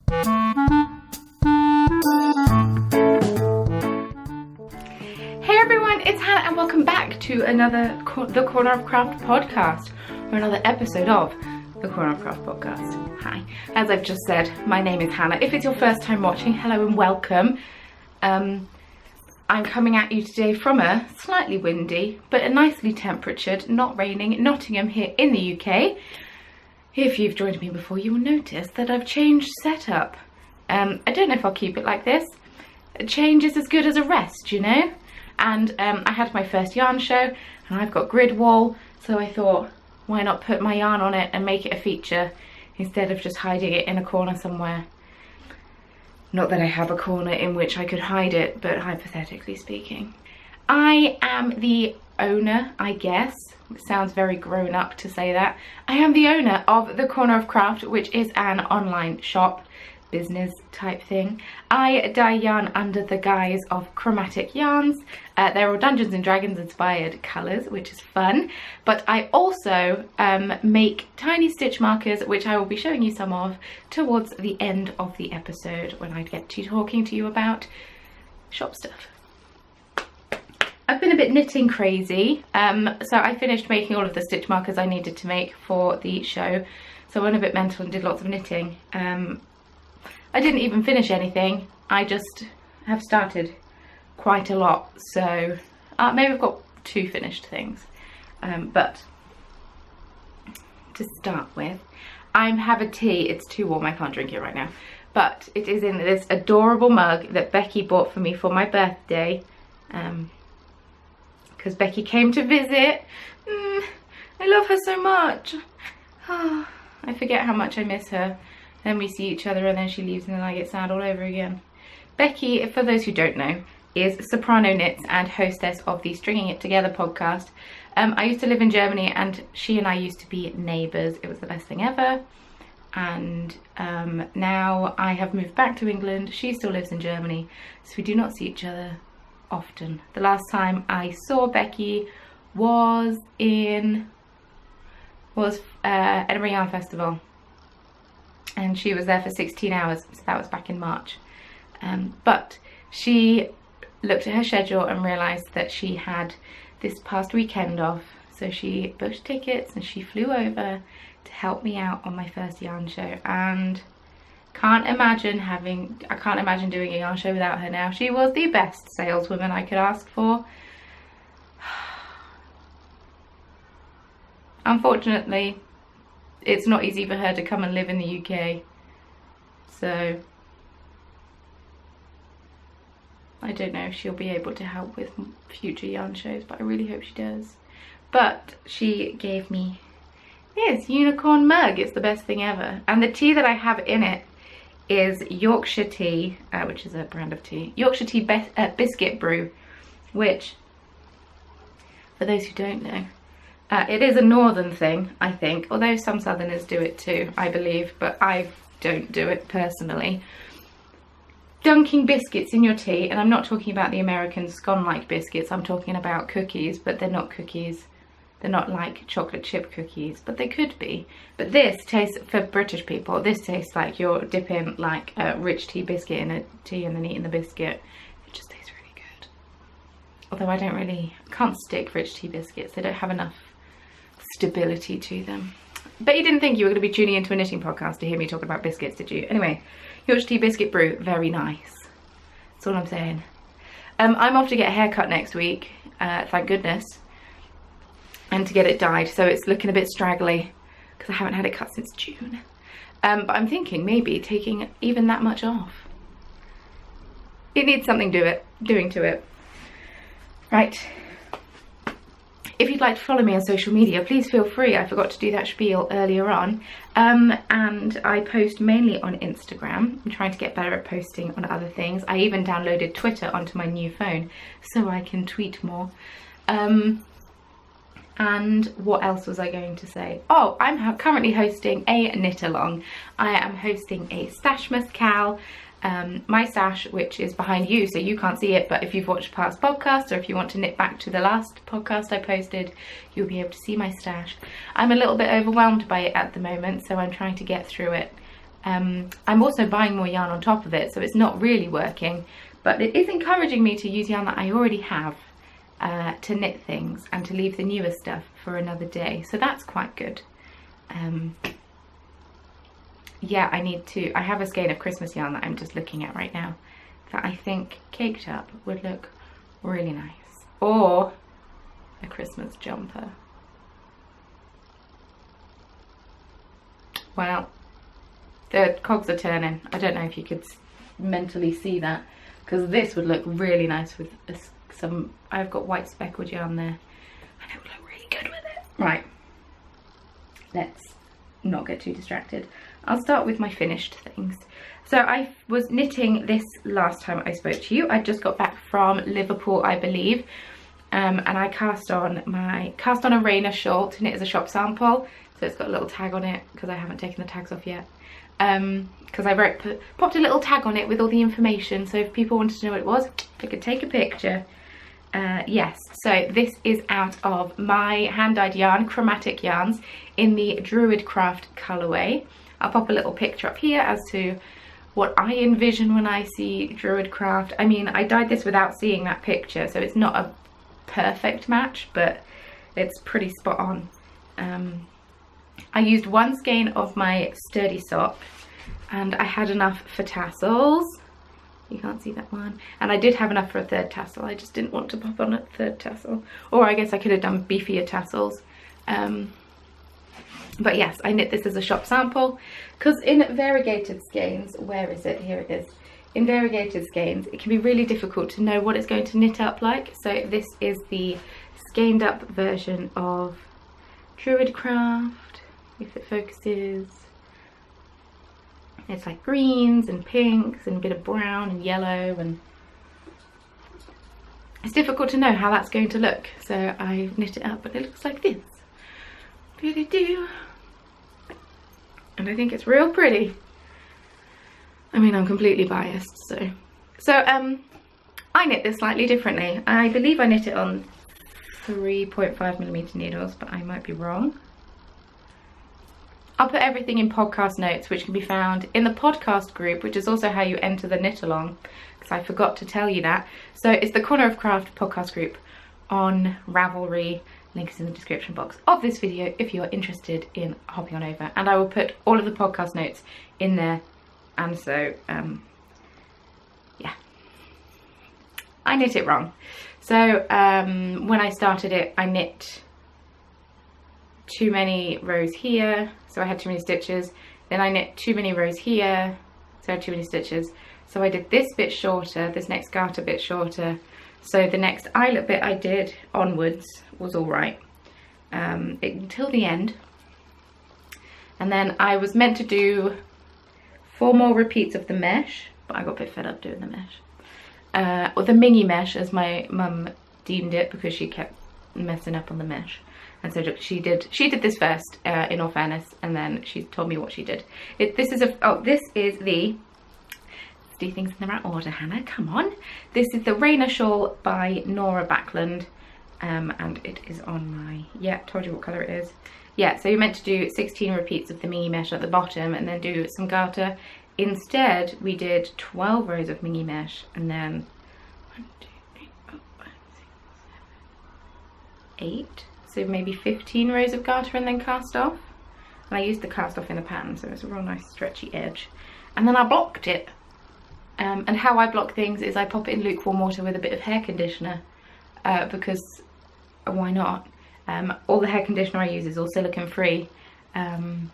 Hey everyone, it's Hannah and welcome back to another The Corner of Craft podcast, or another episode of The Corner of Craft podcast. Hi, as I've just said, my name is Hannah. If it's your first time watching, hello and welcome. I'm coming at you today from a slightly windy, but a nicely temperatured, not raining Nottingham here in the UK. If you've joined me before, you will notice that I've changed setup. I don't know if I'll keep it like this. A change is as good as a rest, you know? And I had my first yarn show and I've got grid wall, so I thought, why not put my yarn on it and make it a feature instead of just hiding it in a corner somewhere. Not that I have a corner in which I could hide it, but hypothetically speaking. I am the owner, I guess. It sounds very grown up to say that. I am the owner of The Corner of Craft, which is an online shop, business type thing. I dye yarn under the guise of chromatic yarns. They're all Dungeons and Dragons inspired colours, which is fun. But I also make tiny stitch markers, which I will be showing you some of towards the end of the episode when I get to talking to you about shop stuff. I've been a bit knitting crazy, so I finished making all of the stitch markers I needed to make for the show. So I went a bit mental and did lots of knitting. I didn't even finish anything, I just have started quite a lot, so maybe I've got 2 finished things. But to start with, I have a tea. It's too warm, I can't drink it right now, but it is in this adorable mug that Becky bought for me for my birthday, because Becky came to visit. I love her so much. I forget how much I miss her. Then we see each other and then she leaves and then I get sad all over again. Becky, for those who don't know, is Soprano Knits and hostess of the Stringing It Together podcast. I used to live in Germany and she and I used to be neighbours. It was the best thing ever. And now I have moved back to England. She still lives in Germany, so we do not see each other often. The last time I saw Becky was Edinburgh Yarn Festival. And she was there for 16 hours, so that was back in March. But she looked at her schedule and realised that she had this past weekend off. So she booked tickets and she flew over to help me out on my first yarn show. And I can't imagine doing a yarn show without her now. She was the best saleswoman I could ask for. Unfortunately, it's not easy for her to come and live in the UK, so I don't know if she'll be able to help with future yarn shows, but I really hope she does. But she gave me this unicorn mug. It's the best thing ever, and the tea that I have in it is Yorkshire tea, which is a brand of tea, Yorkshire tea biscuit brew, which, for those who don't know, it is a northern thing, I think, although some southerners do it too, I believe, but I don't do it personally. Dunking biscuits in your tea, and I'm not talking about the American scone-like biscuits, I'm talking about cookies, but they're not cookies. They're not like chocolate chip cookies, but they could be. But this tastes, for British people, this tastes like you're dipping like a rich tea biscuit in a tea and then eating the biscuit. It just tastes really good. Although I can't stick rich tea biscuits, they don't have enough stability to them. Bet you didn't think you were going to be tuning into a knitting podcast to hear me talk about biscuits, did you? Anyway, Yorkshire tea biscuit brew, very nice. That's all I'm saying. I'm off to get a haircut next week, thank goodness, and to get it dyed, so it's looking a bit straggly because I haven't had it cut since June. But I'm thinking maybe taking even that much off. It needs something doing to it. Right. If you'd like to follow me on social media, please feel free. I forgot to do that spiel earlier on. And I post mainly on Instagram. I'm trying to get better at posting on other things. I even downloaded Twitter onto my new phone so I can tweet more. And what else was I going to say? Oh, I'm currently hosting a knit along. I am hosting a Stashmas Cal. My stash, which is behind you, so you can't see it, but if you've watched past podcasts or if you want to knit back to the last podcast I posted, you'll be able to see my stash. I'm a little bit overwhelmed by it at the moment, so I'm trying to get through it I'm also buying more yarn on top of it, so it's not really working, but it is encouraging me to use yarn that I already have to knit things and to leave the newer stuff for another day, so that's quite good. Yeah, I have a skein of Christmas yarn that I'm just looking at right now that I think caked up would look really nice, or a Christmas jumper. Well, the cogs are turning. I don't know if you could mentally see that, because this would look really nice with some, I've got white speckled yarn there, and it would look really good with it. Right, let's not get too distracted. I'll start with my finished things. So I was knitting this last time I spoke to you. I just got back from Liverpool, I believe, and I cast on a Rainer shawl to knit as a shop sample. So it's got a little tag on it because I haven't taken the tags off yet. Because I popped a little tag on it with all the information, so if people wanted to know what it was, they could take a picture. Yes, so this is out of my hand-dyed yarn, chromatic yarns, in the Druidcraft colourway. I'll pop a little picture up here as to what I envision when I see Druidcraft. I mean, I dyed this without seeing that picture, so it's not a perfect match, but it's pretty spot on. I used one skein of my sturdy sock, and I had enough for tassels. You can't see that one. And I did have enough for a third tassel. I just didn't want to pop on a third tassel. Or I guess I could have done beefier tassels. But yes, I knit this as a shop sample, because in variegated skeins, where is it? Here it is. In variegated skeins, it can be really difficult to know what it's going to knit up like. So this is the skeined up version of Druidcraft, if it focuses. It's like greens and pinks and a bit of brown and yellow, and it's difficult to know how that's going to look. So I knit it up, but it looks like this. Really do. And I think it's real pretty. I mean, I'm completely biased, so I knit this slightly differently. I believe I knit it on 3.5mm needles, but I might be wrong. I'll put everything in podcast notes, which can be found in the podcast group, which is also how you enter the knit along, because I forgot to tell you that. So it's the Corner of Craft podcast group on Ravelry. Link is in the description box of this video if you're interested in hopping on over, and I will put all of the podcast notes in there. And so yeah, I knit it wrong. So when I started it, I knit too many rows here, so I had too many stitches. Then I knit too many rows here, so I had too many stitches. So I did this bit shorter, this next garter bit shorter. So the next eyelet bit I did onwards was all right until the end. And then I was meant to do 4 more repeats of the mesh, but I got a bit fed up doing the mesh. Or the mini mesh, as my mum deemed it, because she kept messing up on the mesh. And so she did this first, in all fairness, and then she told me what she did. This is the, let's do things in the right order, Hannah, come on. This is the Rainer shawl by Nora Backlund, and it is on my, yeah, told you what colour it is. Yeah, so you're meant to do 16 repeats of the mini mesh at the bottom and then do some garter. Instead, we did 12 rows of mini mesh and then 8. So maybe 15 rows of garter and then cast off. And I used the cast off in the pattern, so it's a real nice stretchy edge. And then I blocked it. And how I block things is I pop it in lukewarm water with a bit of hair conditioner, because why not? All the hair conditioner I use is all silicone free, and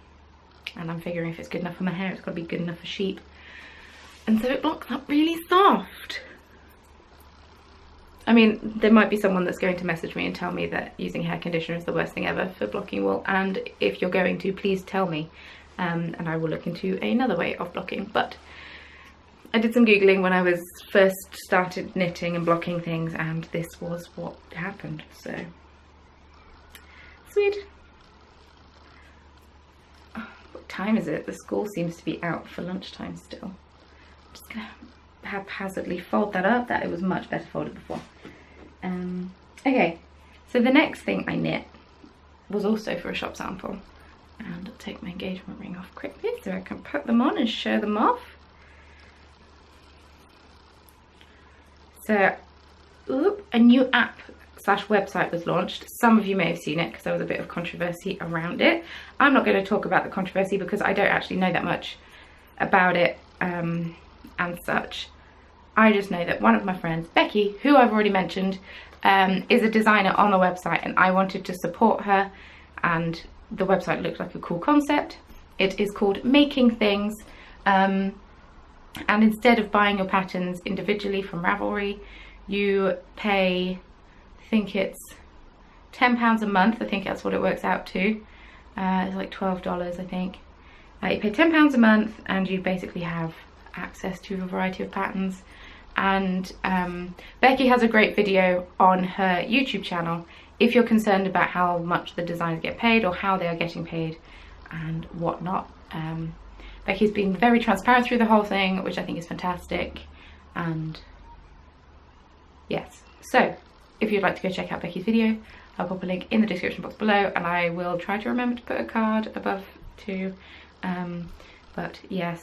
I'm figuring if it's good enough for my hair, it's got to be good enough for sheep. And so it blocks up really soft. I mean, there might be someone that's going to message me and tell me that using hair conditioner is the worst thing ever for blocking wool, and if you're going to, please tell me, and I will look into another way of blocking. But I did some Googling when I was first started knitting and blocking things, and this was what happened, so sweet. Oh, what time is it? The school seems to be out for lunchtime still. I'm just gonna haphazardly fold that up. That it was much better folded before. Okay, so the next thing I knit was also for a shop sample. And I'll take my engagement ring off quickly so I can put them on and show them off. So, a new app / website was launched. Some of you may have seen it because there was a bit of controversy around it. I'm not going to talk about the controversy because I don't actually know that much about it and such. I just know that one of my friends, Becky, who I've already mentioned, is a designer on the website, and I wanted to support her, and the website looked like a cool concept. It is called Making Things, and instead of buying your patterns individually from Ravelry, you pay, I think it's £10 a month. I think that's what it works out to. It's like $12, I think. You pay £10 a month and you basically have access to a variety of patterns. And Becky has a great video on her YouTube channel if you're concerned about how much the designers get paid or how they are getting paid and whatnot. Becky's been very transparent through the whole thing, which I think is fantastic. And yes, so if you'd like to go check out Becky's video, I'll pop a link in the description box below, and I will try to remember to put a card above too. But yes,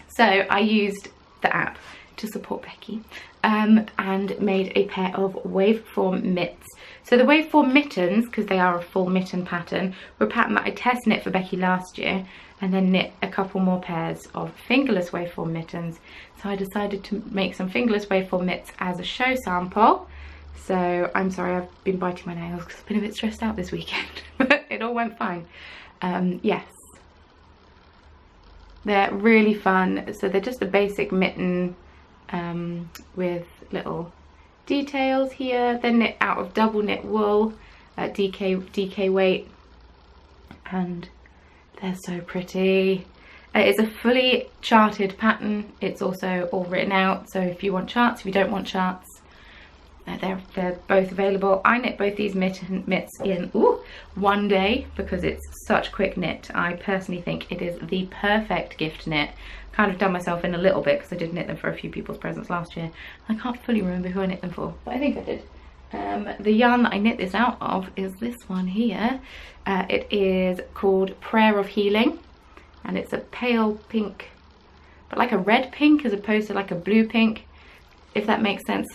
so I used the app to support Becky and made a pair of waveform mitts. So the waveform mittens, because they are a full mitten pattern, were a pattern that I test knit for Becky last year, and then knit a couple more pairs of fingerless waveform mittens. So I decided to make some fingerless waveform mitts as a show sample. So I'm sorry, I've been biting my nails because I've been a bit stressed out this weekend, but it all went fine. Yes, they're really fun. So they're just a basic mitten with little details here. They're knit out of double knit wool, DK weight, and they're so pretty. It's a fully charted pattern. It's also all written out, so if you want charts, if you don't want charts, they're both available. I knit both these mitts in one day because it's such quick knit. I personally think it is the perfect gift knit. Kind of done myself in a little bit because I did knit them for a few people's presents last year. I can't fully remember who I knit them for, but I think I did. The yarn that I knit this out of is this one here. It is called Prayer of Healing, and it's a pale pink, but like a red pink as opposed to like a blue pink, if that makes sense.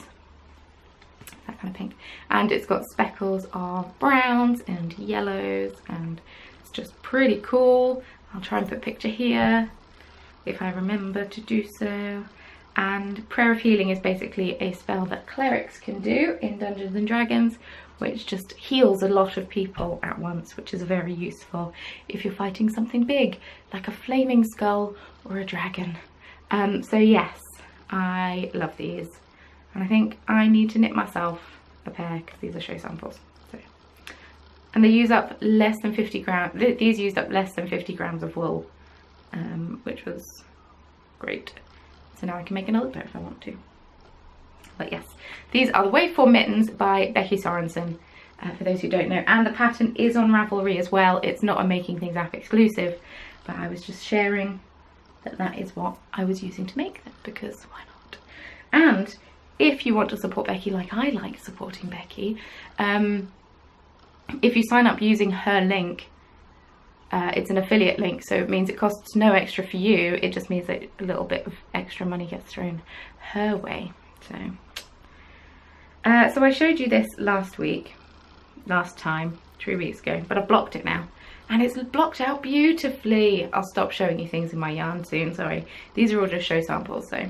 That kind of pink. And it's got speckles of browns and yellows, and it's just pretty cool. I'll try and put a picture here if I remember to do so. And Prayer of Healing is basically a spell that clerics can do in Dungeons and Dragons, which just heals a lot of people at once, which is very useful if you're fighting something big like a flaming skull or a dragon. So yes, I love these, and I think I need to knit myself a pair because these are show samples. So, and they use up less than 50 grams. These used up less than 50 grams of wool, which was great. So now I can make another pair if I want to. But yes, these are the Waveform Mittens by Becky Sorensen, for those who don't know. And the pattern is on Ravelry as well. It's not a Making Things app exclusive, but I was just sharing that is what I was using to make them, because why not? And if you want to support Becky like I like supporting Becky, if you sign up using her link, it's an affiliate link, so it means it costs no extra for you. It just means that a little bit of extra money gets thrown her way. So I showed you this last time, 3 weeks ago, but I've blocked it now, and it's blocked out beautifully. I'll stop showing you things in my yarn soon, sorry. These are all just show samples. So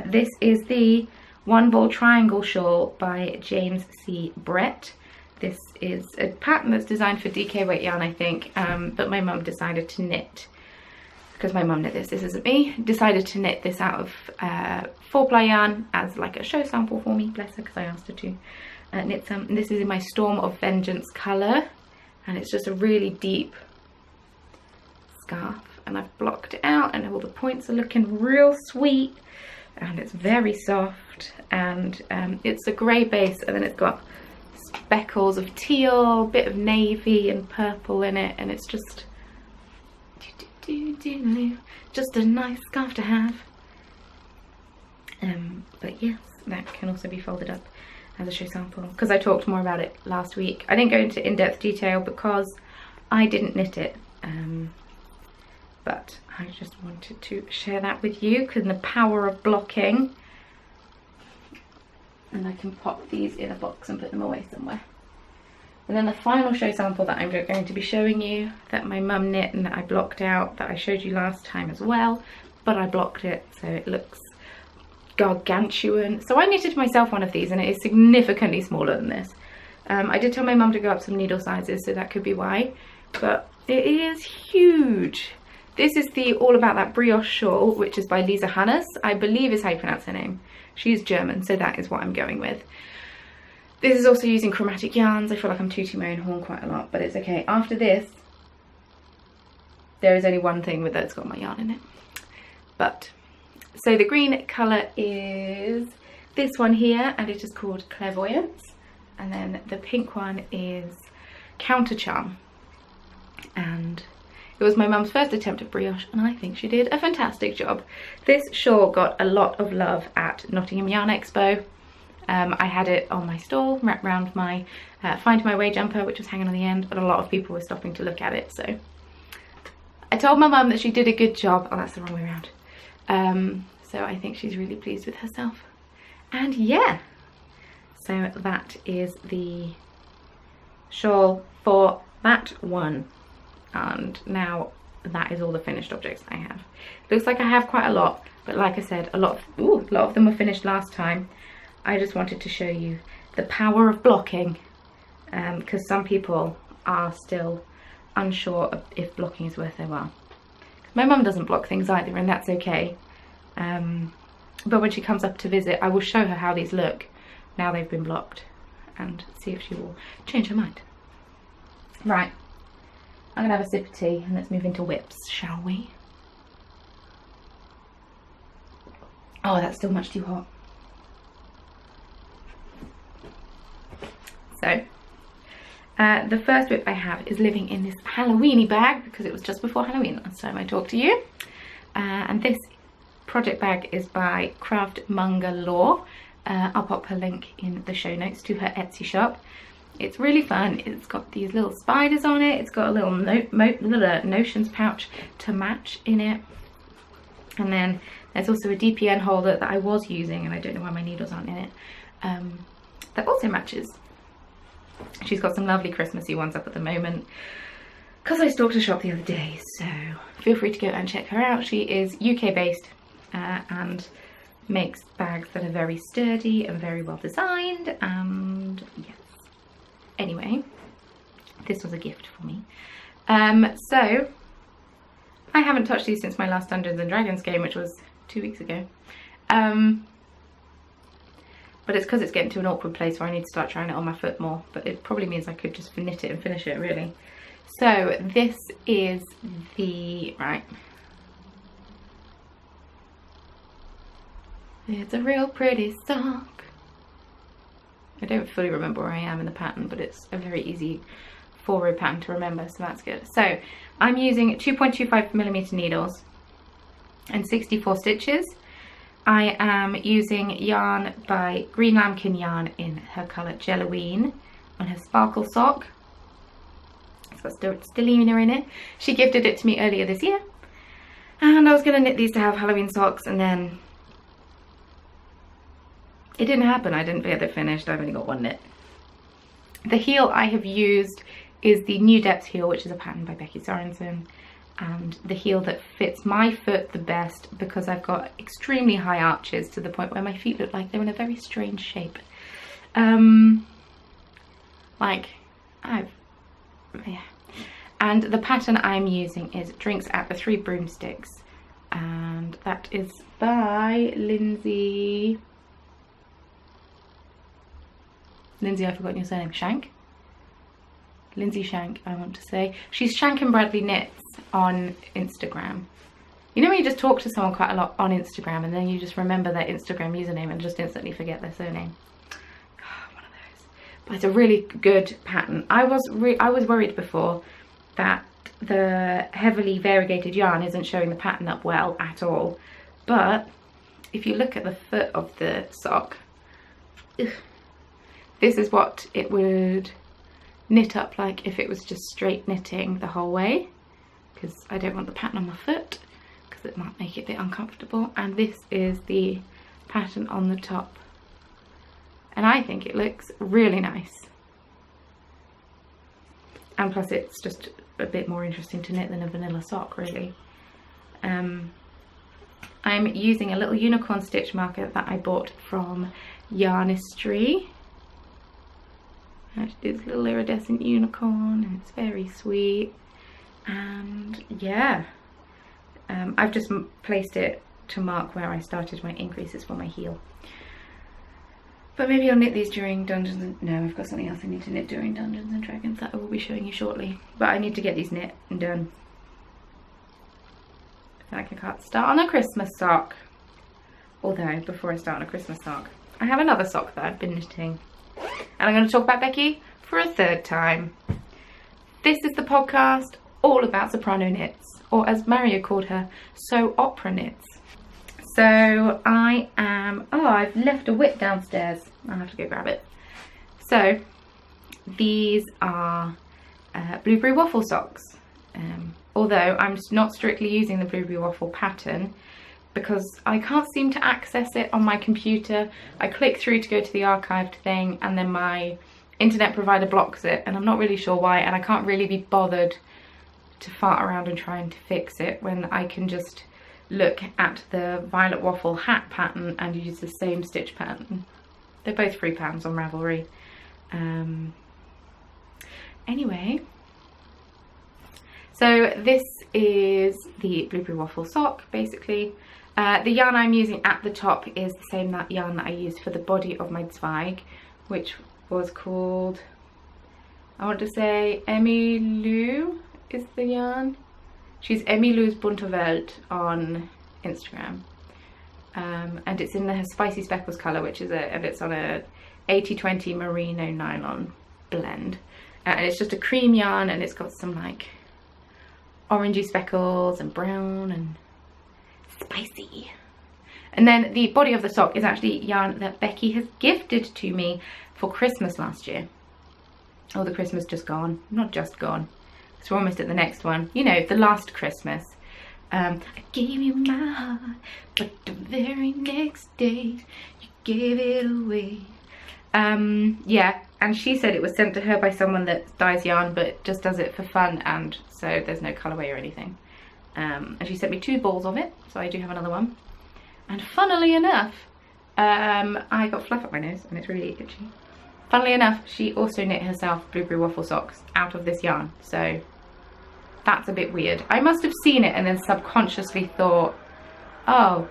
this is the One Ball Triangle Shawl by James C. Brett. This is a pattern that's designed for DK weight yarn, I think, but my mum decided to knit, because my mum knit this isn't me, decided to knit this out of 4-ply yarn as like a show sample for me, bless her, because I asked her to knit some. And this is in my Storm of Vengeance colour, and it's just a really deep scarf, and I've blocked it out, and all the points are looking real sweet, and it's very soft, and it's a grey base, and then it's got speckles of teal, bit of navy and purple in it, and it's just a nice scarf to have. But yes, that can also be folded up as a show sample, because I talked more about it last week. I didn't go into in-depth detail because I didn't knit it, but I just wanted to share that with you because the power of blocking. And I can pop these in a box and put them away somewhere. And then the final show sample that I'm going to be showing you, that my mum knit and that I blocked out, that I showed you last time as well, but I blocked it so it looks gargantuan. So I knitted myself one of these and it is significantly smaller than this. I did tell my mum to go up some needle sizes, so that could be why, but it is huge. This is the All About That Brioche shawl, which is by Lisa Hannes, I believe is how you pronounce her name. She's German, so that is what I'm going with. This is also using chromatic yarns. I feel like I'm tooting my own horn quite a lot, but it's okay. After this, there is only one thing with that's got my yarn in it. But, so the green colour is this one here, and it is called Clairvoyance. And then the pink one is Counter Charm. And it was my mum's first attempt at brioche, and I think she did a fantastic job. This shawl got a lot of love at Nottingham Yarn Expo. I had it on my stall, wrapped around my Find My Way jumper, which was hanging on the end, but a lot of people were stopping to look at it, so I told my mum that she did a good job. Oh, that's the wrong way around. So I think she's really pleased with herself. And yeah, so that is the shawl for that one. And now that is all the finished objects I have. Looks like I have quite a lot, but like I said, a lot of them were finished last time. I just wanted to show you the power of blocking, because some people are still unsure if blocking is worth their while. My mum doesn't block things either, and that's okay. But when she comes up to visit, I will show her how these look now they've been blocked and see if she will change her mind. Right, I'm gonna have a sip of tea and let's move into whips, shall we? Oh, that's still much too hot. So, the first whip I have is living in this Halloweeny bag because it was just before Halloween last time I talked to you. And this project bag is by Craftmonger Law. I'll pop her link in the show notes to her Etsy shop. It's really fun. It's got these little spiders on it. It's got a little notions pouch to match in it. And then there's also a DPN holder that I was using, and I don't know why my needles aren't in it, that also matches. She's got some lovely Christmassy ones up at the moment because I stalked her shop the other day, so feel free to go and check her out. She is UK based and makes bags that are very sturdy and very well designed, and yes. Anyway, this was a gift for me. So I haven't touched these since my last Dungeons and Dragons game, which was 2 weeks ago. But it's because it's getting to an awkward place where I need to start trying it on my foot more, but it probably means I could just knit it and finish it, really. So this is the, right, it's a real pretty sock. I don't fully remember where I am in the pattern, but it's a very easy 4-row pattern to remember, so that's good. So I'm using 2.25mm needles and 64 stitches. I am using yarn by Green Lambkin Yarn in her colour Jelloween on her sparkle sock. It's got Stellina in it. She gifted it to me earlier this year, and I was going to knit these to have Halloween socks, and then it didn't happen. I didn't get it finished. I've only got one knit. The heel I have used is the New Depths heel, which is a pattern by Becky Sorensen, and the heel that fits my foot the best because I've got extremely high arches to the point where my feet look like they're in a very strange shape. Yeah. And the pattern I'm using is Drinks at the Three Broomsticks, and that is by Lindsay, I've forgotten your surname, Shank? Lindsay Shank, I want to say. She's Shank and Bradley Knits on Instagram. You know when you just talk to someone quite a lot on Instagram and then you just remember their Instagram username and just instantly forget their surname? One of those. But it's a really good pattern. I was worried before that the heavily variegated yarn isn't showing the pattern up well at all. But if you look at the foot of the sock, this is what it would knit up like if it was just straight knitting the whole way, because I don't want the pattern on my foot because it might make it a bit uncomfortable. And this is the pattern on the top, and I think it looks really nice, and plus it's just a bit more interesting to knit than a vanilla sock, really. I'm using a little unicorn stitch marker that I bought from Yarnistry. It's a little iridescent unicorn, and it's very sweet. And yeah, I've just placed it to mark where I started my increases for my heel. But maybe I'll knit these during Dungeons and... No, I've got something else I need to knit during Dungeons and Dragons that I will be showing you shortly. But I need to get these knit and done. I can't start on a Christmas sock. Although, before I start on a Christmas sock, I have another sock that I've been knitting. And I'm going to talk about Becky for a third time. This is the podcast all about soprano knits, or as Maria called her, so opera knits. So I am... Oh, I've left a whip downstairs. I'll have to go grab it. So these are blueberry waffle socks. Although I'm not strictly using the blueberry waffle pattern because I can't seem to access it on my computer. I click through to go to the archived thing and then my internet provider blocks it, and I'm not really sure why, and I can't really be bothered to fart around and trying to fix it when I can just look at the violet waffle hat pattern and use the same stitch pattern. They're both £3 on Ravelry. Anyway, so this is the blueberry waffle sock, basically. The yarn I'm using at the top is the same yarn that I used for the body of my Zweig, which was called, I want to say Emmy Lou is the yarn. She's Emmy Lou's Bunte Welt on Instagram. And it's in the Spicy Speckles colour, which is and it's on a 80/20 merino nylon blend. And it's just a cream yarn, and it's got some like orangey speckles and brown and spicy. And then the body of the sock is actually yarn that Becky has gifted to me for Christmas last year. Oh, the Christmas just gone. Not just gone. So we're almost at the next one. You know, the last Christmas. I gave you my heart, but the very next day you gave it away. Yeah, and she said it was sent to her by someone that dyes yarn but just does it for fun, and so there's no colourway or anything. And she sent me 2 balls of it, so I do have another one. And funnily enough, I got fluff up my nose and it's really itchy. Funnily enough, she also knit herself blueberry waffle socks out of this yarn, so that's a bit weird. I must have seen it and then subconsciously thought, oh,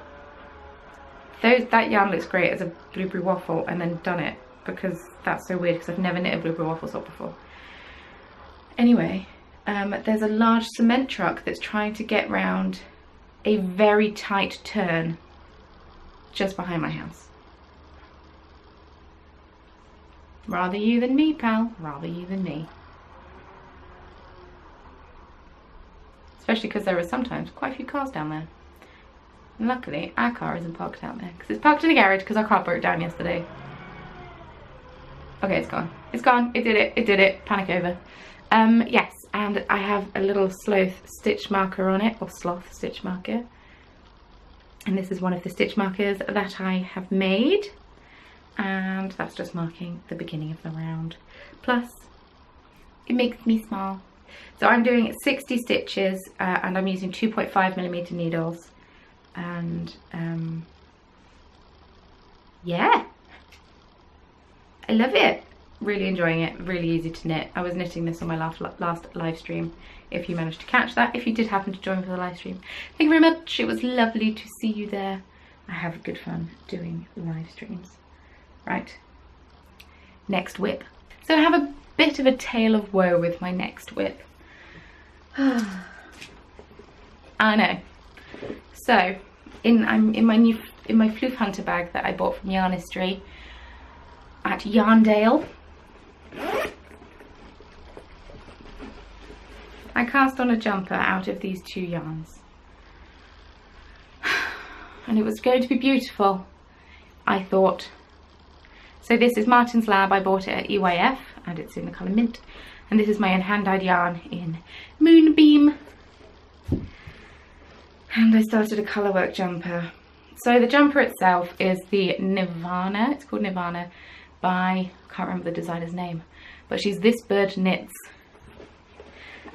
that yarn looks great as a blueberry waffle, and then done it, because that's so weird because I've never knit a blueberry waffle sock before. Anyway, there's a large cement truck that's trying to get round a very tight turn just behind my house. Rather you than me, pal. Rather you than me. Especially because there are sometimes quite a few cars down there. And luckily, our car isn't parked out there, because it's parked in a garage because our car broke down yesterday. Okay, it's gone. It's gone. It did it. It did it. Panic over. Yes, and I have a little sloth stitch marker on it, or sloth stitch marker. And this is one of the stitch markers that I have made. And that's just marking the beginning of the round. Plus, it makes me smile. So I'm doing 60 stitches and I'm using 2.5mm needles. And yeah, I love it. Really enjoying it. Really easy to knit. I was knitting this on my last live stream, if you managed to catch that. If you did happen to join for the live stream, thank you very much. It was lovely to see you there. I have good fun doing live streams. Right, next whip. So I have a bit of a tale of woe with my next whip. I know. So I'm in my Floof Hunter bag that I bought from Yarnistry at Yarndale. I cast on a jumper out of these 2 yarns, and it was going to be beautiful, I thought. So this is Martin's Lab. I bought it at EYF. and it's in the colour mint. And this is my own hand-dyed yarn in Moonbeam. And I started a colourwork jumper. So the jumper itself is the Nirvana, it's called Nirvana by, I can't remember the designer's name, but she's This Bird Knits.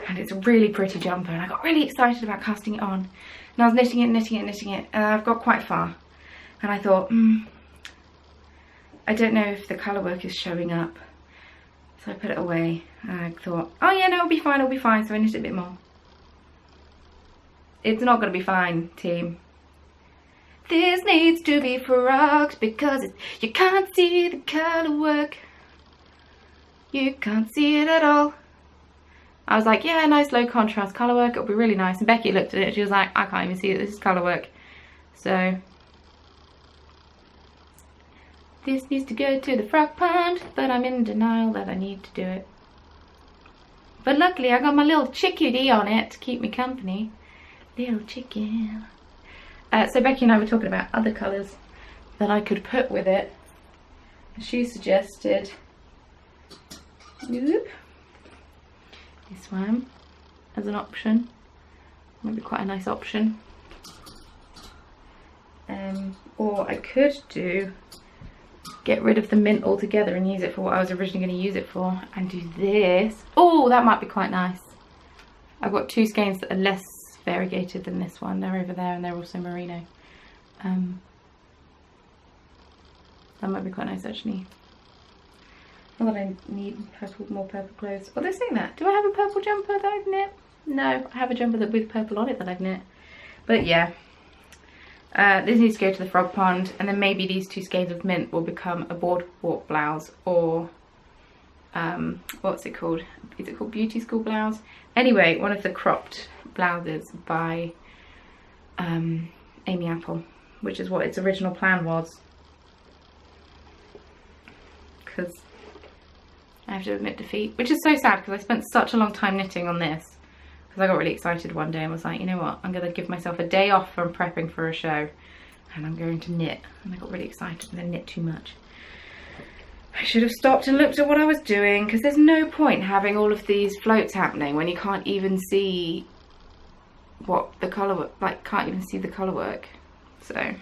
And it's a really pretty jumper, and I got really excited about casting it on. And I was knitting it, and I've got quite far. And I thought, I don't know if the colourwork is showing up. So I put it away, and I thought, oh yeah, no, it'll be fine, so I knitted a bit more. It's not going to be fine, team. This needs to be frogged because you can't see the colourwork. You can't see it at all. I was like, yeah, nice low contrast colourwork, it'll be really nice. And Becky looked at it and she was like, I can't even see it, this is colourwork. So, this needs to go to the frog pond, but I'm in denial that I need to do it. But luckily I got my little chickadee on it to keep me company. Little chicken. So Becky and I were talking about other colours that I could put with it. She suggested, whoop, this one as an option. Might be quite a nice option. Or I could get rid of the mint altogether and use it for what I was originally going to use it for, and do this. Oh, that might be quite nice. I've got two skeins that are less variegated than this one. They're over there and they're also merino. That might be quite nice actually. Not that I need more purple clothes. Oh, they're saying that. Do I have a purple jumper that I've knit? No, I have a jumper with purple on it that I've knit. But yeah, this needs to go to the frog pond, and then maybe these two skeins of mint will become a boardwalk blouse, or what's it called? Is it called beauty school blouse? Anyway, one of the cropped blouses by Amy Apple, which is what its original plan was. Because I have to admit defeat, which is so sad because I spent such a long time knitting on this. Because I got really excited one day and was like, you know what, I'm going to give myself a day off from prepping for a show and I'm going to knit. And I got really excited and then knit too much. I should have stopped and looked at what I was doing, because there's no point having all of these floats happening when you can't even see what the colour, like can't even see the colour work. So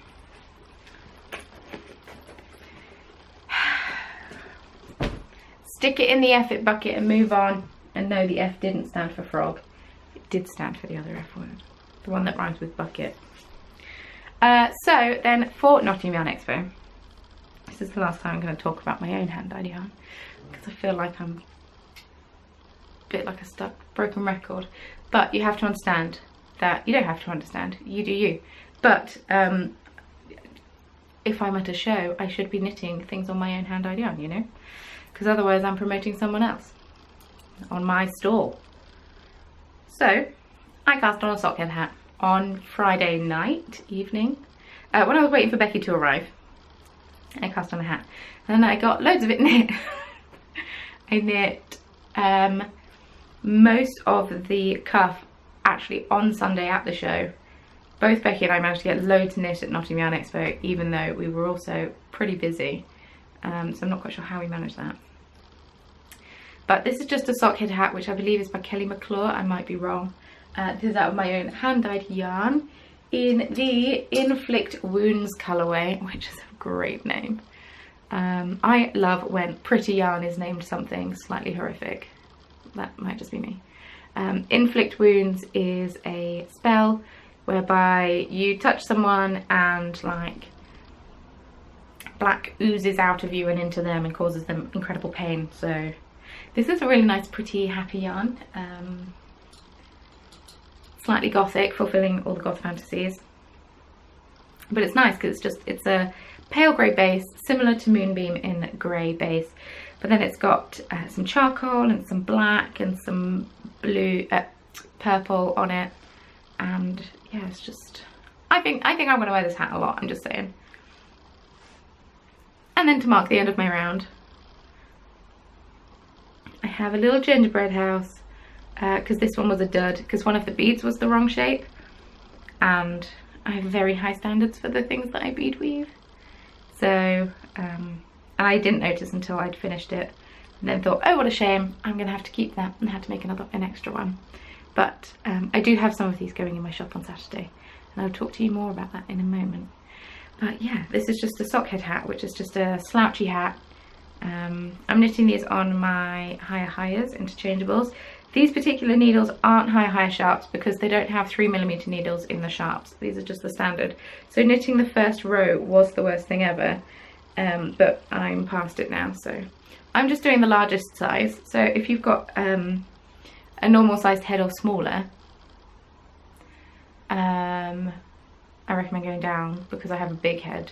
stick it in the F it bucket and move on. And no, the F didn't stand for frog. It did stand for the other F word, the one that rhymes with bucket. So then for Nottingham Yarn Expo, this is the last time I'm going to talk about my own hand-dyed yarn, because I feel like I'm a bit like a stuck broken record. But you have to understand that, you don't have to understand, you do you. But if I'm at a show, I should be knitting things on my own hand-dyed yarn, you know, because otherwise I'm promoting someone else on my stall. So I cast on a sockhead hat on Friday night evening when I was waiting for Becky to arrive. I cast on a hat and I got loads of it knit. I knit most of the cuff actually on Sunday at the show. Both Becky and I managed to get loads knit at Nottingham Yarn Expo, even though we were also pretty busy. So I'm not quite sure how we managed that. But this is just a sockhead hat, which I believe is by Kelly McClure. I might be wrong. This is out of my own hand-dyed yarn in the Inflict Wounds colourway, which is a great name. I love when pretty yarn is named something slightly horrific. That might just be me. Inflict Wounds is a spell whereby you touch someone and like black oozes out of you and into them and causes them incredible pain. So this is a really nice, pretty, happy yarn. Slightly gothic, fulfilling all the goth fantasies. But it's nice because it's a pale grey base, similar to Moonbeam in grey base. But then it's got some charcoal and some black and some blue, purple on it. And yeah, it's just, I think I'm going to wear this hat a lot, I'm just saying. And then to mark the end of my round, I have a little gingerbread house, because this one was a dud, because one of the beads was the wrong shape, and I have very high standards for the things that I bead weave. So, and I didn't notice until I'd finished it and then thought, oh what a shame, I'm gonna have to keep that, and had to make an extra one. But I do have some of these going in my shop on Saturday, and I'll talk to you more about that in a moment. But yeah, this is just a sockhead hat, which is just a slouchy hat. I'm knitting these on my higher interchangeables. These particular needles aren't higher sharps because they don't have 3mm needles in the sharps. These are just the standard. So knitting the first row was the worst thing ever, but I'm past it now. So I'm just doing the largest size. So if you've got a normal sized head or smaller, I recommend going down because I have a big head.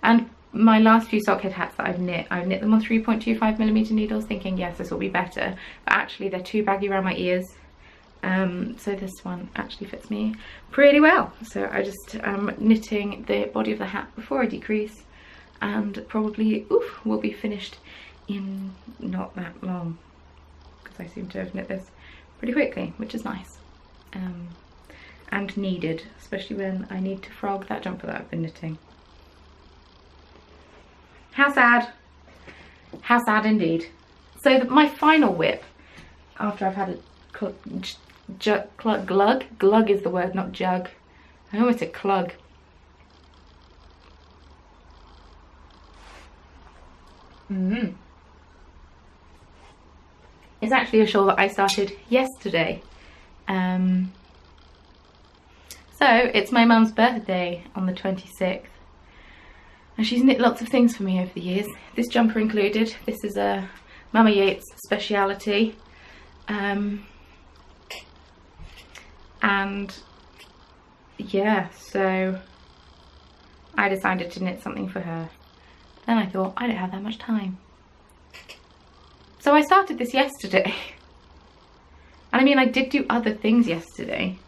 And my last few sockhead hats that I've knit them on 3.25mm needles, thinking yes, this will be better, but actually they're too baggy around my ears. So this one actually fits me pretty well. So I just am knitting the body of the hat before I decrease, and probably will be finished in not that long, because I seem to have knit this pretty quickly, which is nice. And needed, especially when I need to frog that jumper that I've been knitting. How sad. How sad indeed. So my final whip, after I've had a glug is the word, not jug. I almost said clug. It's actually a shawl that I started yesterday. So it's my mum's birthday on the 26th, and she's knit lots of things for me over the years, this jumper included. This is a Mama Yates speciality, and yeah, so I decided to knit something for her. Then I thought, I don't have that much time, so I started this yesterday. And I mean, I did do other things yesterday,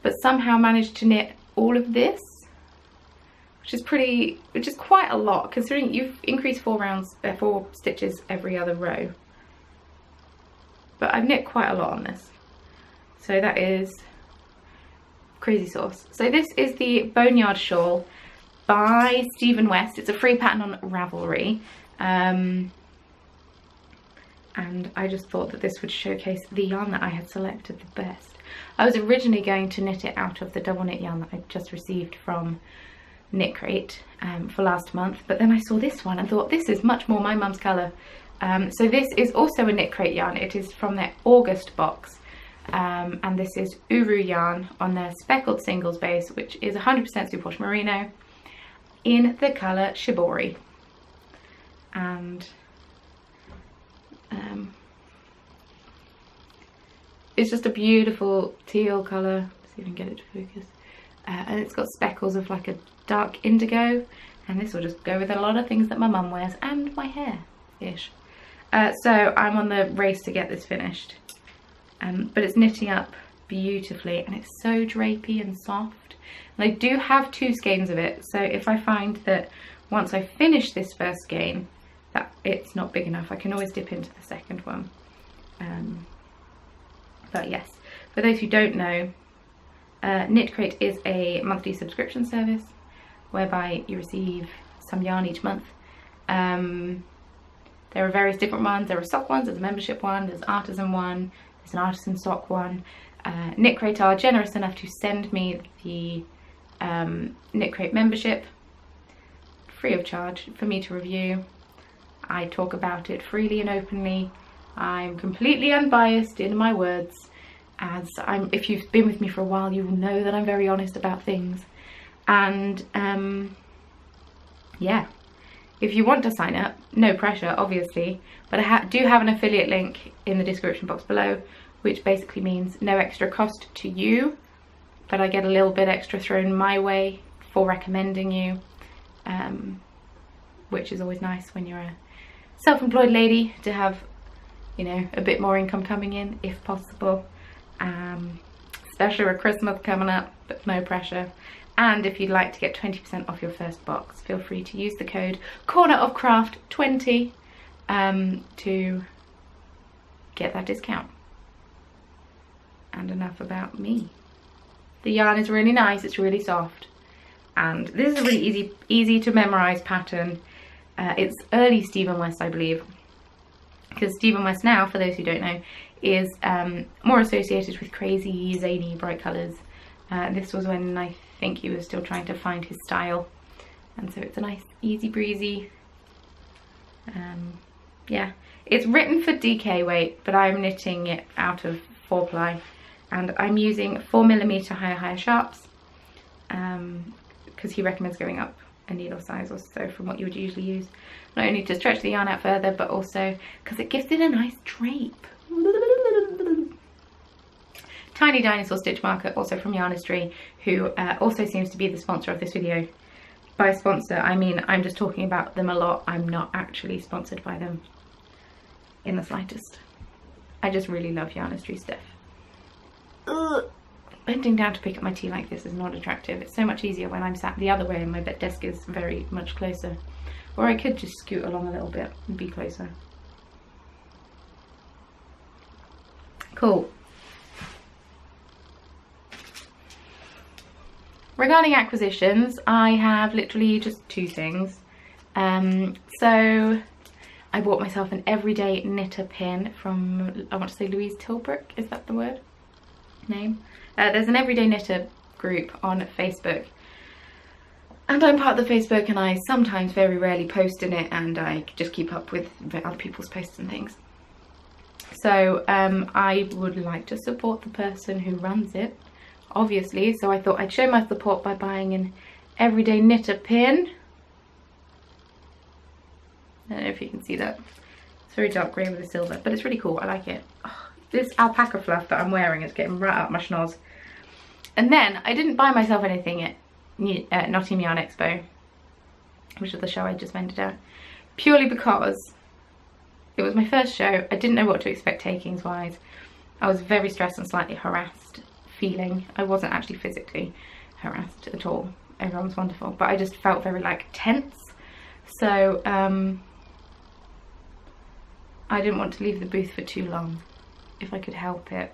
but somehow managed to knit all of this, which is quite a lot, considering you've increased 4 stitches every other row. But I've knit quite a lot on this, so that is crazy sauce. So this is the Boneyard shawl by Stephen West. It's a free pattern on Ravelry, and I just thought that this would showcase the yarn that I had selected the best. I was originally going to knit it out of the double knit yarn that I just received from KNITCRATE for last month, but then I saw this one and thought, this is much more my mum's colour. So this is also a KNITCRATE yarn. It is from their August box, and this is Uru yarn on their speckled singles base, which is 100% superwash merino in the colour Shibori. And it's just a beautiful teal colour. Let's see if I can get it to focus. And it's got speckles of like a dark indigo, and this will just go with a lot of things that my mum wears and my hair ish. So I'm on the race to get this finished, but it's knitting up beautifully, and it's so drapey and soft. And I do have 2 skeins of it, so if I find that once I finish this first skein that it's not big enough, I can always dip into the second one. But yes, for those who don't know, KNITCRATE is a monthly subscription service whereby you receive some yarn each month. There are various different ones. There are sock ones, there's a membership one, there's artisan one, there's an artisan sock one. KNITCRATE are generous enough to send me the KNITCRATE membership free of charge for me to review. I talk about it freely and openly. I'm completely unbiased in my words, as if you've been with me for a while, you will know that I'm very honest about things. And yeah, if you want to sign up, no pressure obviously, but I do have an affiliate link in the description box below, which basically means no extra cost to you, but I get a little bit extra thrown my way for recommending you, which is always nice when you're a self-employed lady, to have, you know, a bit more income coming in if possible, especially with Christmas coming up, but no pressure. And if you'd like to get 20% off your first box, feel free to use the code cornerofcraft20 to get that discount. And enough about me. The yarn is really nice, it's really soft, and this is a really easy to memorize pattern. It's early Stephen West, I believe, because Stephen West now, for those who don't know, is more associated with crazy, zany, bright colours. This was when I think he was still trying to find his style, and so it's a nice easy breezy. Yeah, it's written for DK weight, but I'm knitting it out of 4-ply, and I'm using 4mm higher sharps, because he recommends going up a needle size or so from what you would usually use, not only to stretch the yarn out further, but also because it gives it a nice drape. Tiny Dinosaur Stitch Marker, also from Yarnistry, who also seems to be the sponsor of this video. By sponsor, I mean I'm just talking about them a lot. I'm not actually sponsored by them in the slightest. I just really love Yarnistry stuff. Ugh. Bending down to pick up my tea like this is not attractive. It's so much easier when I'm sat the other way and my desk is very much closer. Or I could just scoot along a little bit and be closer. Cool. Regarding acquisitions, I have literally just 2 things. So I bought myself an everyday knitter pin from, I want to say Louise Tilbrook, is that the word? Name? There's an everyday knitter group on Facebook, and I'm part of the Facebook, and I sometimes very rarely post in it, and I just keep up with other people's posts and things. So I would like to support the person who runs it, obviously, so I thought I'd show my support by buying an everyday knitter pin. I don't know if you can see that. It's very dark grey with a silver, but it's really cool. I like it. Oh, this alpaca fluff that I'm wearing is getting right up my schnoz. And then I didn't buy myself anything at Nottingham Yarn Expo, which is the show I just vended out, purely because it was my first show. I didn't know what to expect takings wise. I was very stressed and slightly harassed feeling. I wasn't actually physically harassed at all. Everyone was wonderful, but I just felt very like tense. So I didn't want to leave the booth for too long if I could help it.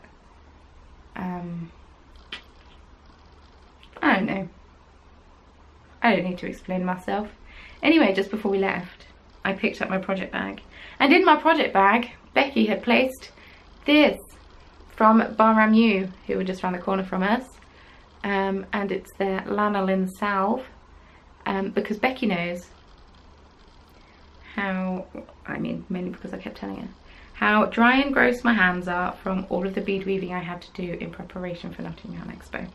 I don't know. I don't need to explain myself. Anyway, just before we left, I picked up my project bag. And in my project bag, Becky had placed this from Baramu, who were just around the corner from us. And it's their lanolin salve. Because Becky knows how, I mean, mainly because I kept telling her, how dry and gross my hands are from all of the bead weaving I had to do in preparation for Nottingham Expo.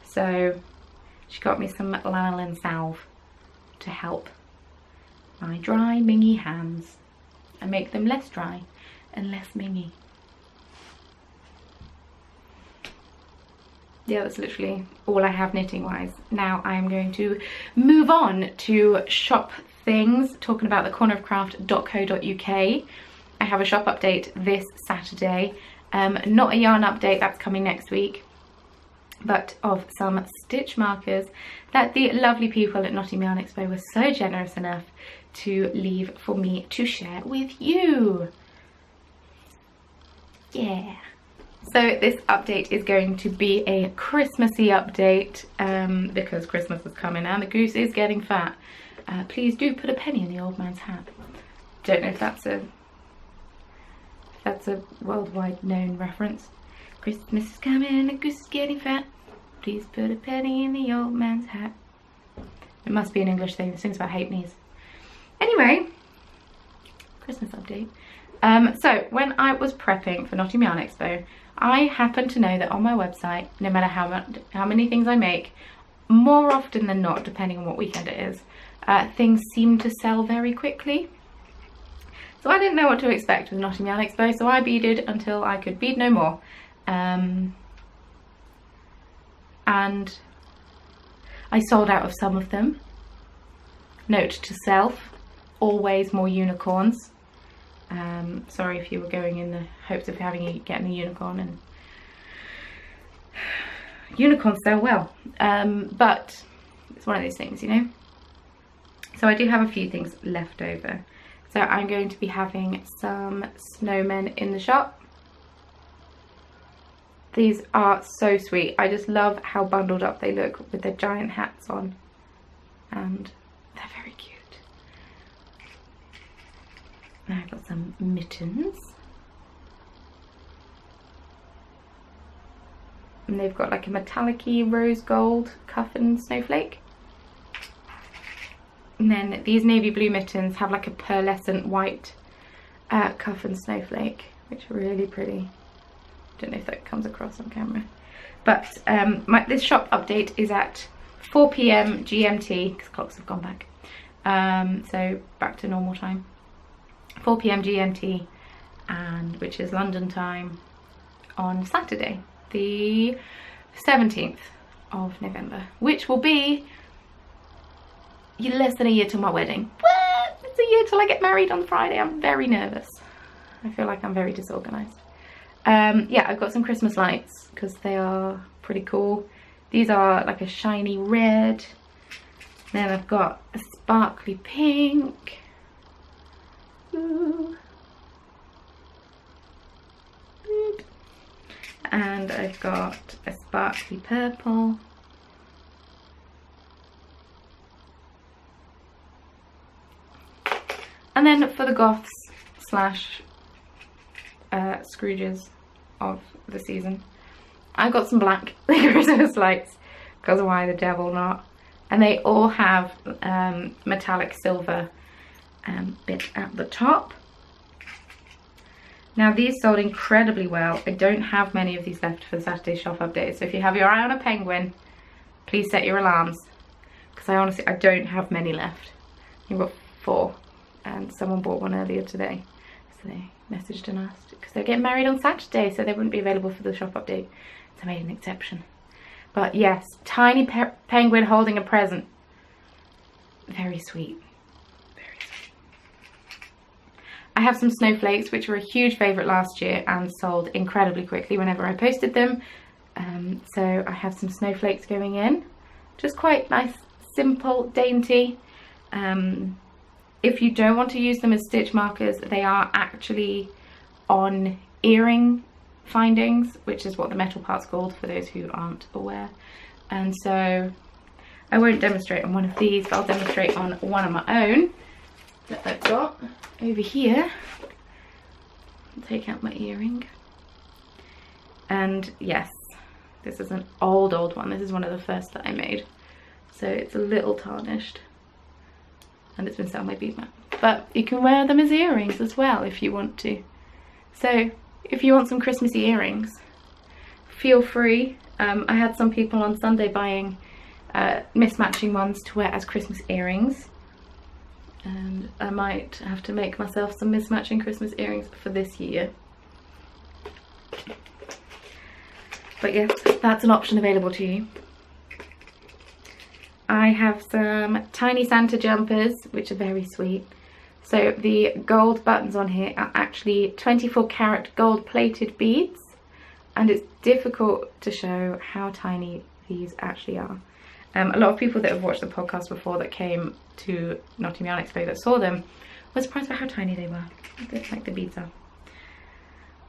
So she got me some lanolin salve to help my dry, mingy hands and make them less dry and less mingy. Yeah, that's literally all I have knitting wise. Now I'm going to move on to shop things, talking about the cornerofcraft.co.uk. I have a shop update this Saturday. Not a yarn update, that's coming next week, but of some stitch markers that the lovely people at Nottingham Yarn Expo were so generous enough to leave for me to share with you. Yeah. So this update is going to be a Christmassy update, because Christmas is coming and the goose is getting fat. Please do put a penny in the old man's hat. Don't know if that's a worldwide known reference. Christmas is coming and the goose is getting fat. Please put a penny in the old man's hat. It must be an English thing. It sings about halfpennies. Anyway, Christmas update. So when I was prepping for Nottingham Yarn Expo, I happened to know that on my website, no matter how many things I make, more often than not, depending on what weekend it is, things seem to sell very quickly. So I didn't know what to expect with Nottingham Yarn Expo, so I beaded until I could bead no more. And I sold out of some of them. Note to self, always more unicorns. Sorry if you were going in the hopes of getting a unicorn, and unicorns sell well, but it's one of those things, you know. So I do have a few things left over. So I'm going to be having some snowmen in the shop. These are so sweet. I just love how bundled up they look with their giant hats on, and they're very cute. Now I've got some mittens. And they've got like a metallic-y rose gold cuff and snowflake. And then these navy blue mittens have like a pearlescent white cuff and snowflake, which are really pretty. Don't know if that comes across on camera. But this shop update is at 4 PM GMT, because clocks have gone back. So back to normal time. 4 PM GMT, and which is London time, on Saturday, the 17th of November, which will be less than a year till my wedding. What? It's a year till I get married on Friday. I'm very nervous. I feel like I'm very disorganized. Yeah, I've got some Christmas lights because they are pretty cool. These are like a shiny red. Then I've got a sparkly pink. Ooh. And I've got a sparkly purple. And then for the goths slash Scrooges of the season, I got some black Christmas lights, because why the devil not? And they all have metallic silver bit at the top. Now these sold incredibly well. I don't have many of these left for the Saturday shop update, so if you have your eye on a penguin, please set your alarms, because I don't have many left. I've got 4, and someone bought one earlier today, so they messaged and asked, because they're getting married on Saturday, so they wouldn't be available for the shop update, so I made an exception. But yes, tiny penguin holding a present. Very sweet. Very sweet. I have some snowflakes, which were a huge favourite last year and sold incredibly quickly whenever I posted them. So I have some snowflakes going in. Just quite nice, simple, dainty. If you don't want to use them as stitch markers, they are actually on earring findings, which is what the metal part's called for those who aren't aware. And so I won't demonstrate on one of these, but I'll demonstrate on one of my own that I've got over here. I'll take out my earring. And yes, this is an old one. This is one of the first that I made. So it's a little tarnished. And it's been set on my bead mat. But you can wear them as earrings as well if you want to. So if you want some Christmassy earrings, feel free. I had some people on Sunday buying mismatching ones to wear as Christmas earrings. And I might have to make myself some mismatching Christmas earrings for this year. But yes, that's an option available to you. I have some tiny Santa jumpers, which are very sweet. So the gold buttons on here are actually 24 karat gold plated beads, and it's difficult to show how tiny these actually are. A lot of people that have watched the podcast before that came to Nottingham Expo that saw them were surprised by how tiny they were. Like the beads are.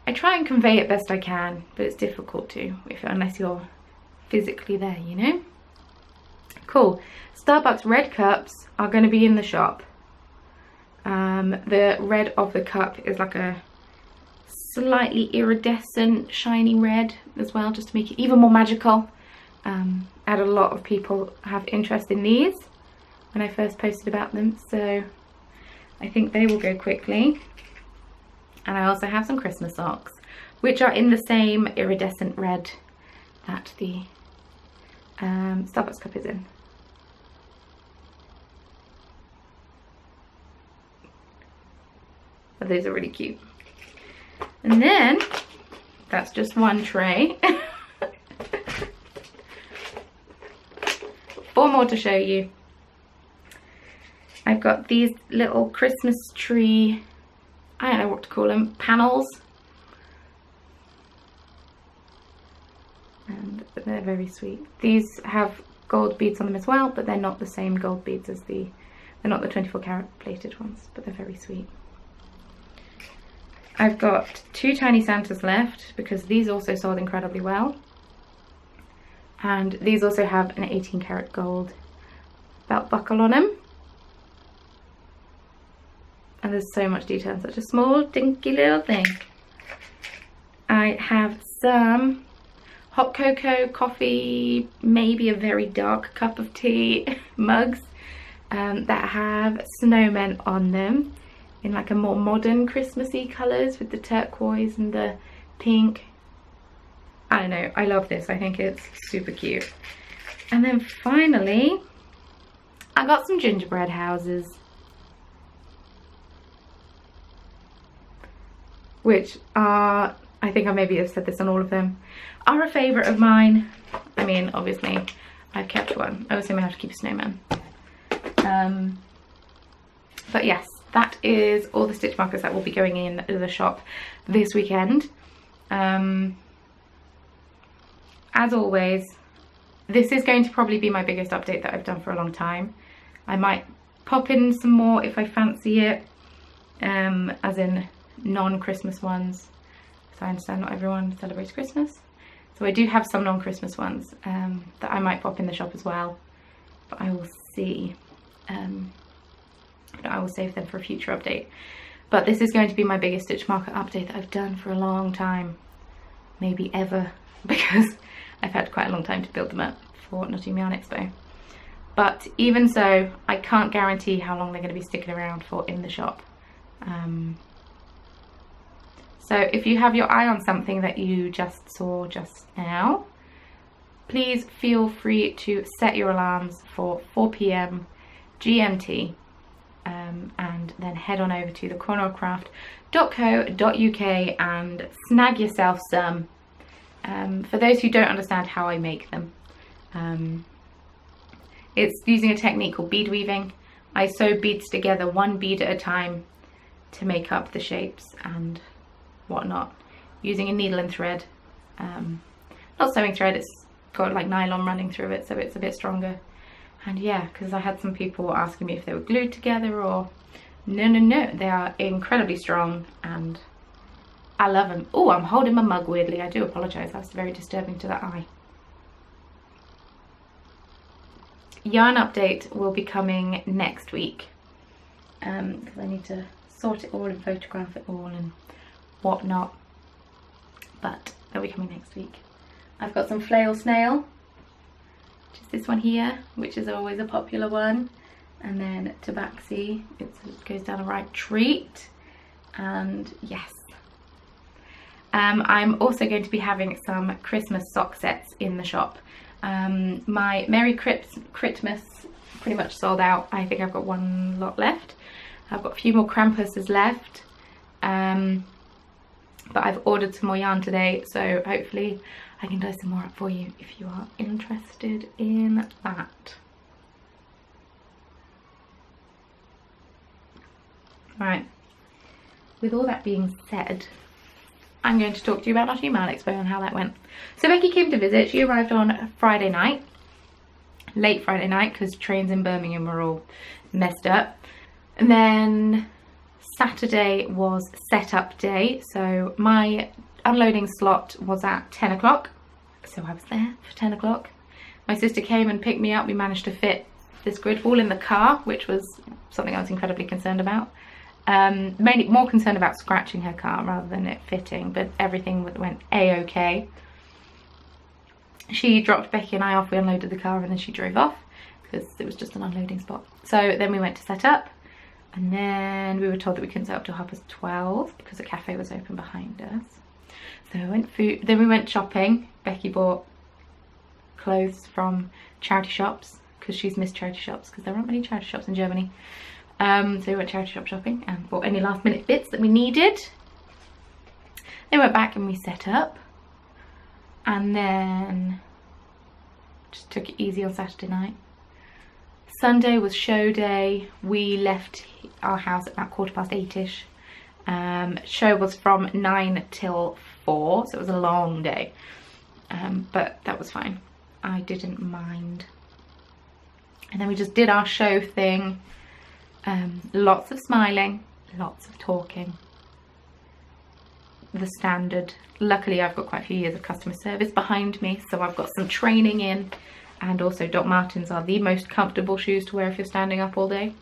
I try and convey it best I can, but it's difficult to unless you're physically there, you know? Cool. Starbucks red cups are going to be in the shop. The red of the cup is like a slightly iridescent shiny red as well, just to make it even more magical. I had a lot of people have interest in these when I first posted about them, so I think they will go quickly. And I also have some Christmas socks, which are in the same iridescent red that the Starbucks cup is in. But those are really cute. And then, that's just one tray. 4 more to show you. I've got these little Christmas tree, I don't know what to call them, panels. And they're very sweet. These have gold beads on them as well, but they're not the same gold beads as they're not the 24 karat plated ones, but they're very sweet. I've got 2 tiny Santas left because these also sold incredibly well. And these also have an 18 karat gold belt buckle on them. And there's so much detail in such a small, dinky little thing. I have some hot cocoa, coffee, maybe a very dark cup of tea mugs that have snowmen on them in like a more modern Christmassy colours with the turquoise and the pink. I don't know, I love this. I think it's super cute. And then finally, I got some gingerbread houses, which are, I think I maybe have said this on all of them, are a favourite of mine. I mean, obviously, I've kept one. I also may have to keep a snowman. But yes, that is all the stitch markers that will be going in the shop this weekend. As always, this is going to probably be my biggest update that I've done for a long time. I might pop in some more if I fancy it, as in non-Christmas ones. So I understand not everyone celebrates Christmas. So I do have some non-Christmas ones that I might pop in the shop as well. But I will see. I will save them for a future update. But this is going to be my biggest stitch marker update that I've done for a long time. Maybe ever. Because I've had quite a long time to build them up for Nottingham Expo. But even so, I can't guarantee how long they're going to be sticking around for in the shop. So if you have your eye on something that you just saw just now, please feel free to set your alarms for 4 PM GMT, and then head on over to thecornerofcraft.co.uk and snag yourself some. For those who don't understand how I make them, it's using a technique called bead weaving. I sew beads together, one bead at a time, to make up the shapes and whatnot, using a needle and thread. Not sewing thread, it's got like nylon running through it, so it's a bit stronger. And yeah, because I had some people asking me if they were glued together or no, they are incredibly strong and I love them. Oh, I'm holding my mug weirdly. I do apologise, that's very disturbing to the eye. Yarn update will be coming next week, because I need to sort it all and photograph it all and whatnot, but they'll be coming next week. I've got some flail snail, which is this one here, which is always a popular one, and then tabaxi, it goes down a right treat, and yes. I'm also going to be having some Christmas sock sets in the shop. My Merry Christmas pretty much sold out. I think I've got one lot left. I've got a few more Krampuses left, but I've ordered some more yarn today, so hopefully I can dye some more up for you if you are interested in that. Right, with all that being said, I'm going to talk to you about Nottingham Expo and how that went. So Becky came to visit. She arrived on Friday night, late Friday night, because trains in Birmingham were all messed up. And then Saturday was setup day, so my unloading slot was at 10 o'clock, so I was there for 10 o'clock. My sister came and picked me up. We managed to fit this grid ball in the car, which was something I was incredibly concerned about. Mainly more concerned about scratching her car rather than it fitting, but everything went a-okay. She dropped Becky and I off, we unloaded the car, and then she drove off because it was just an unloading spot. So then we went to set up, and then we were told that we couldn't set up till 12:30 because the cafe was open behind us. So then we went shopping. Becky bought clothes from charity shops because she's missed charity shops because there aren't many charity shops in Germany. So we went charity shop shopping and bought any last minute bits that we needed. Then went back and we set up, and then just took it easy on Saturday night. Sunday was show day. We left our house at about 8:15ish. Show was from 9 till 4, so it was a long day, but that was fine. I didn't mind. And then we just did our show thing. Lots of smiling, lots of talking, the standard. Luckily I've got quite a few years of customer service behind me, so I've got some training in, and also Doc Martens are the most comfortable shoes to wear if you're standing up all day.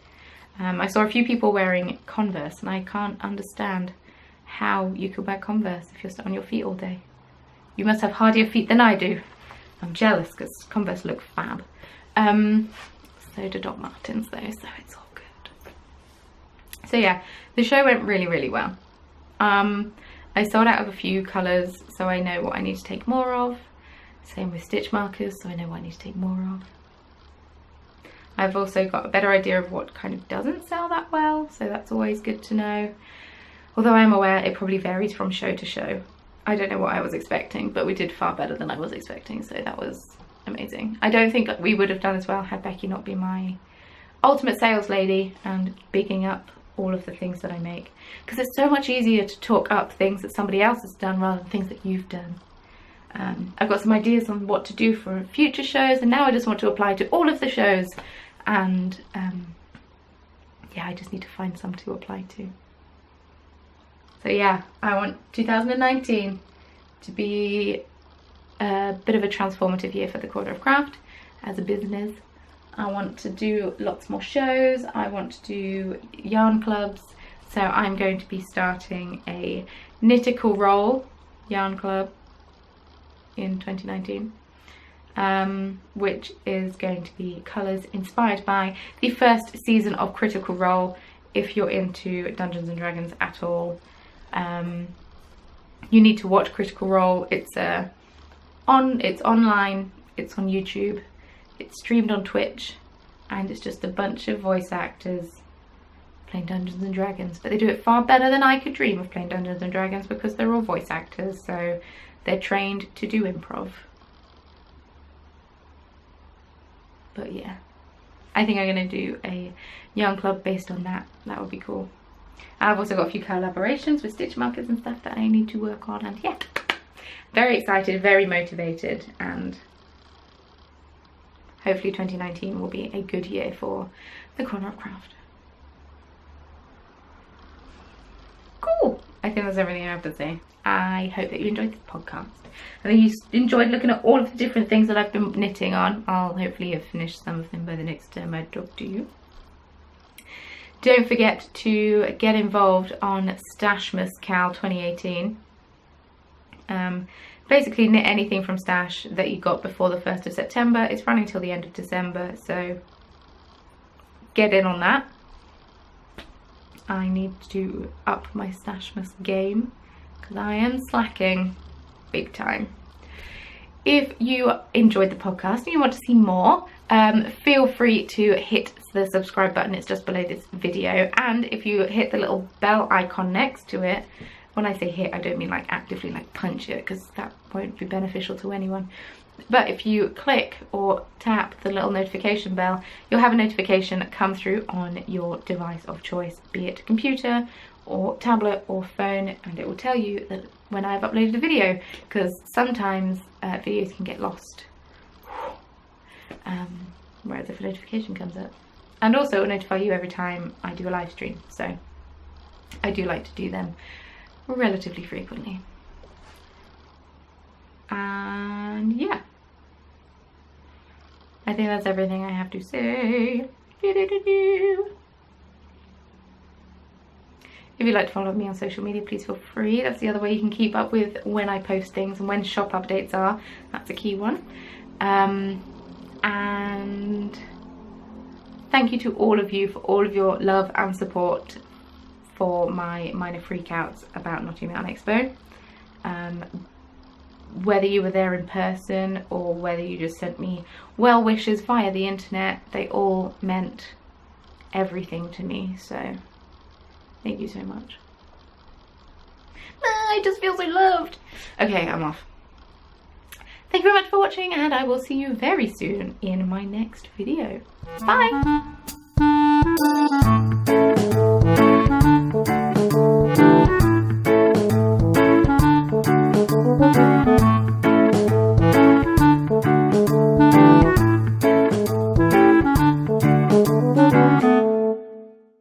I saw a few people wearing Converse, and I can't understand how you could wear Converse if you're still on your feet all day. You must have hardier feet than I do. I'm jealous because Converse look fab. So do Doc Martens though, so it's all good. So yeah, the show went really, really well. I sold out of a few colours, so I know what I need to take more of. Same with stitch markers, so I know what I need to take more of. I've also got a better idea of what kind of doesn't sell that well, so that's always good to know. Although I am aware it probably varies from show to show. I don't know what I was expecting, but we did far better than I was expecting, so that was amazing. I don't think we would have done as well had Becky not been my ultimate sales lady and bigging up all of the things that I make. Because it's so much easier to talk up things that somebody else has done rather than things that you've done. I've got some ideas on what to do for future shows, and now I just want to apply to all of the shows, and yeah, I just need to find some to apply to. So yeah, I want 2019 to be a bit of a transformative year for the Corner of Craft as a business. I want to do lots more shows, I want to do yarn clubs, so I'm going to be starting a KNITCRATE yarn club in 2019, which is going to be colours inspired by the first season of Critical Role. If you're into Dungeons and Dragons at all, you need to watch Critical Role. It's online, it's on YouTube, it's streamed on Twitch, and it's just a bunch of voice actors playing Dungeons and Dragons, but they do it far better than I could dream of playing Dungeons and Dragons because they're all voice actors, so they're trained to do improv. But yeah, I think I'm going to do a yarn club based on that. That would be cool. I've also got a few collaborations with stitch markers and stuff that I need to work on, and yeah, very excited, very motivated, and hopefully 2019 will be a good year for the Corner of Craft. Cool. I think that's everything I have to say. I hope that you enjoyed this podcast. I think you enjoyed looking at all of the different things that I've been knitting on. I'll hopefully have finished some of them by the next time I talk to you. Don't forget to get involved on Stashmas Cal 2018. Basically knit anything from stash that you got before the 1st of September. It's running till the end of December, so get in on that. I need to up my Stashmas game because I am slacking big time. If you enjoyed the podcast and you want to see more, feel free to hit the subscribe button. It's just below this video, and if you hit the little bell icon next to it, when I say hit, I don't mean like actively like punch it, because that won't be beneficial to anyone. But if you click or tap the little notification bell, you'll have a notification come through on your device of choice, be it computer or tablet or phone, and it will tell you that when I've uploaded a video, because sometimes videos can get lost. Whereas if a notification comes up, and also it will notify you every time I do a live stream, so I do like to do them relatively frequently. And yeah, I think that's everything I have to say. If you'd like to follow me on social media, please feel free. That's the other way you can keep up with when I post things and when shop updates are. That's a key one. And thank you to all of you for all of your love and support for my minor freakouts about Nottingham Expo. Whether you were there in person or whether you just sent me well wishes via the internet, they all meant everything to me, so thank you so much. I just feel so loved. Okay, I'm off. Thank you very much for watching, and I will see you very soon in my next video. Bye!